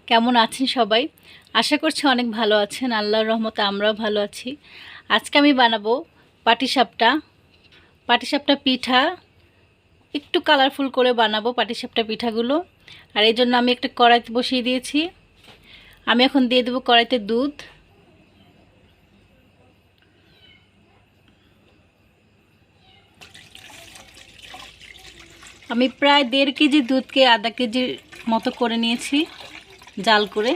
কেমন আছেন সবাই? আশা করছি অনেক ভালো আছেন। আল্লাহর রহমতে আমরাও ভালো আছি। আজকে আমি বানাবো পাটিসাপটা পাটিসাপটা পিঠা। একটু কালারফুল করে বানাবো পাটিসাপটা পিঠাগুলো। আর এই জন্য আমি একটা কড়াইতে বসিয়ে দিয়েছি। আমি এখন দিয়ে দেবো কড়াইতে দুধ। আমি প্রায় 1.5 কেজি দুধকে আধা কেজির মতো করে নিয়েছি জাল করে।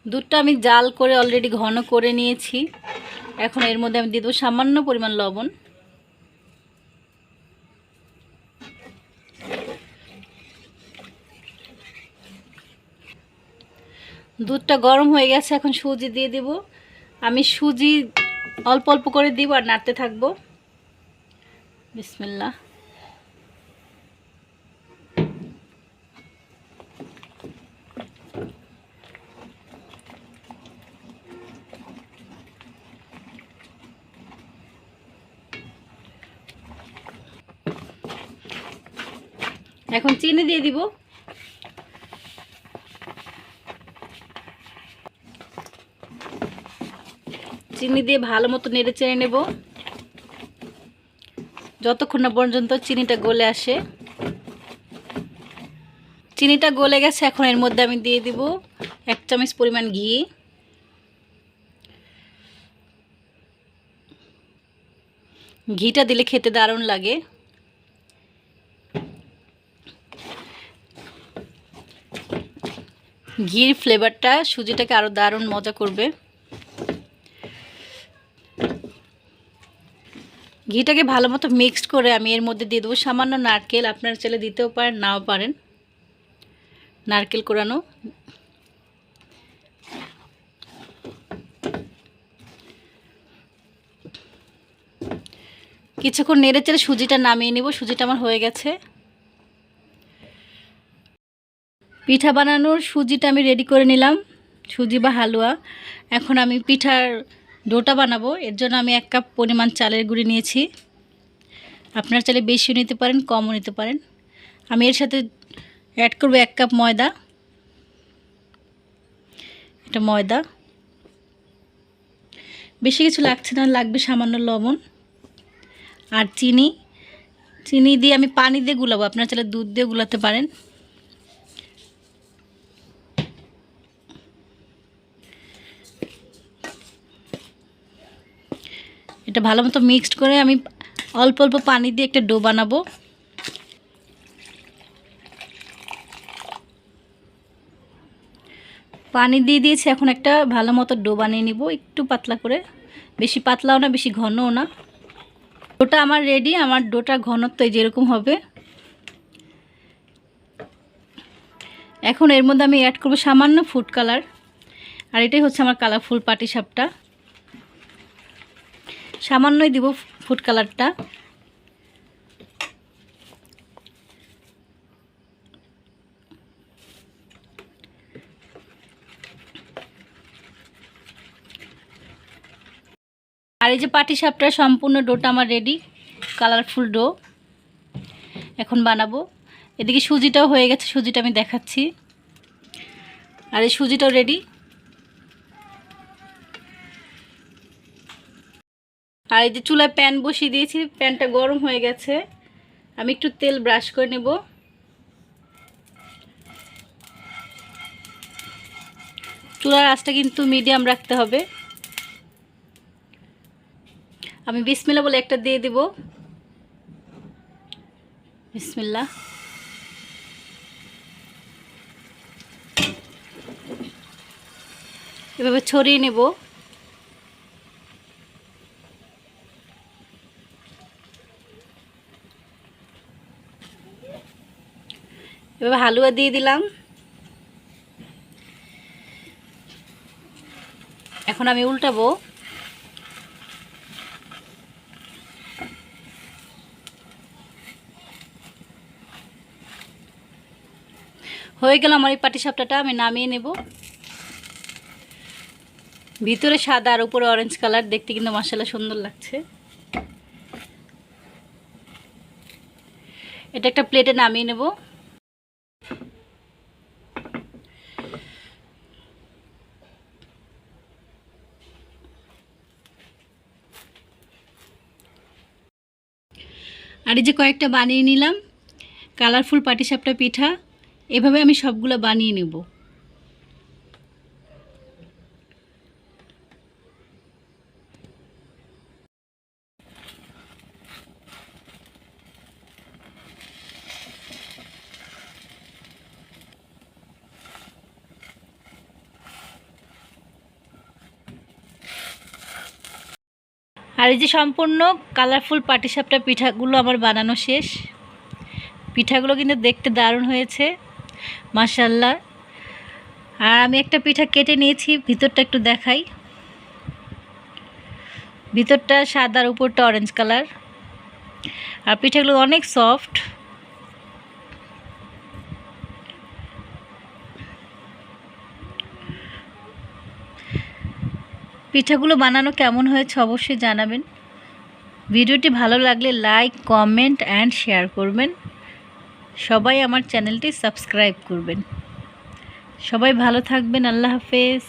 দুধটা আমি জাল করে অলরেডি ঘন করে নিয়েছি। এখন এর মধ্যে আমি দিয়ে দেবো সামান্য পরিমাণ লবণ। দুধটা গরম হয়ে গেছে, এখন সুজি দিয়ে দেব। আমি সুজি অল্প অল্প করে দিব আর নাড়তে থাকবো। বিসমিল্লাহ। এখন চিনি দিয়ে দিব। চিনি দিয়ে ভালো মতো নেড়ে চেড়ে নেব যতক্ষণ না পর্যন্ত চিনিটা গলে আসে। চিনিটা গলে গেছে, এখন এর মধ্যে আমি দিয়ে দিব 1 চামচ পরিমাণ ঘি। ঘিটা দিলে খেতে দারুণ লাগে। ঘির ফ্লেভারটা সুজিটাকে আরও দারুণ মজা করবে। ঘিটাকে ভালো মতো মিক্সড করে আমি এর মধ্যে দিয়ে দেবো সামান্য নারকেল। আপনারা চাইলে দিতেও পারেন, নাও পারেন। নারকেল কোরানো। কিছুক্ষণ নেড়ে চেড়ে সুজিটা নামিয়ে নেব। সুজিটা আমার হয়ে গেছে। পিঠা বানানোর সুজিটা আমি রেডি করে নিলাম, সুজি বা হালুয়া। এখন আমি পিঠার ডোটা বানাবো। এর জন্য আমি 1 কাপ পরিমাণ চালের গুঁড়ি নিয়েছি। আপনারা চাইলে বেশিও নিতে পারেন, কমও নিতে পারেন। আমি এর সাথে অ্যাড করব 1 কাপ ময়দা। এটা ময়দা, বেশি কিছু লাগছে না, লাগবে সামান্য লবণ আর চিনি। চিনি দিয়ে আমি পানি দিয়ে গুলাবো, আপনারা চাইলে দুধ দিয়ে গুলাতে পারেন। এটা ভালো মতো মিক্সড করে আমি অল্প অল্প পানি দিয়ে একটা ডো বানাবো। পানি দিয়ে দিয়েছি, এখন একটা ভালো মতো ডো বানিয়ে নিব, একটু পাতলা করে। বেশি পাতলাও না, বেশি ঘনও না। ডোটা আমার রেডি। আমার ডোটার ঘনত্ব যেরকম হবে। এখন এর মধ্যে আমি অ্যাড করব সামান্য ফুড কালার। আর এটাই হচ্ছে আমার কালারফুল পাটিসাপটা। সামান্যই দিব ফুড কালারটা। আর এই যে পাটিসাপটার সম্পূর্ণ ডোটা আমার রেডি, কালারফুল ডো। এখন বানাবো। এদিকে সুজিটাও হয়ে গেছে, সুজিটা আমি দেখাচ্ছি। আর এই সুজিটাও রেডি। আর এই যে চুলায় প্যান বসিয়ে দিয়েছি, প্যানটা গরম হয়ে গেছে। আমি একটু তেল ব্রাশ করে নেব। চুলার আঁচটা কিন্তু মিডিয়াম রাখতে হবে। আমি বিসমিল্লাহ বলে একটা দিয়ে দেব। বিসমিল্লাহ। এভাবে ছড়িয়ে নেব। এভাবে হালুয়া দিয়ে দিলাম। এখন আমি উল্টাবো। হয়ে গেল আমার এই পাটিসাপটাটা। আমি নামিয়ে নেব। ভিতরে সাদা আর উপরে অরেঞ্জ কালার, দেখতে কিন্তু মাশাআল্লাহ সুন্দর লাগছে। এটা একটা প্লেটে নামিয়ে নেব। আর এই যে কয়েকটা বানিয়ে নিলাম কালারফুল পাটিসাপটা পিঠা। এভাবে আমি সবগুলো বানিয়ে নেব। আর এই যে সম্পূর্ণ কালারফুল পাটিসাপটা পিঠাগুলো আমার বানানো শেষ। পিঠাগুলো কিন্তু দেখতে দারুণ হয়েছে মাশাআল্লাহ। আর আমি একটা পিঠা কেটে নিয়েছি, ভিতরটা একটু দেখাই। ভিতরটা সাদার উপরটা অরেঞ্জ কালার। আর পিঠাগুলো অনেক সফট। পিঠাগুলো বানানো কেমন হয়েছে অবশ্যই জানাবেন। ভিডিওটি ভালো লাগলে লাইক, কমেন্ট অ্যান্ড শেয়ার করবেন। সবাই আমার চ্যানেলটি সাবস্ক্রাইব করবেন। সবাই ভালো থাকবেন। আল্লাহ হাফেজ।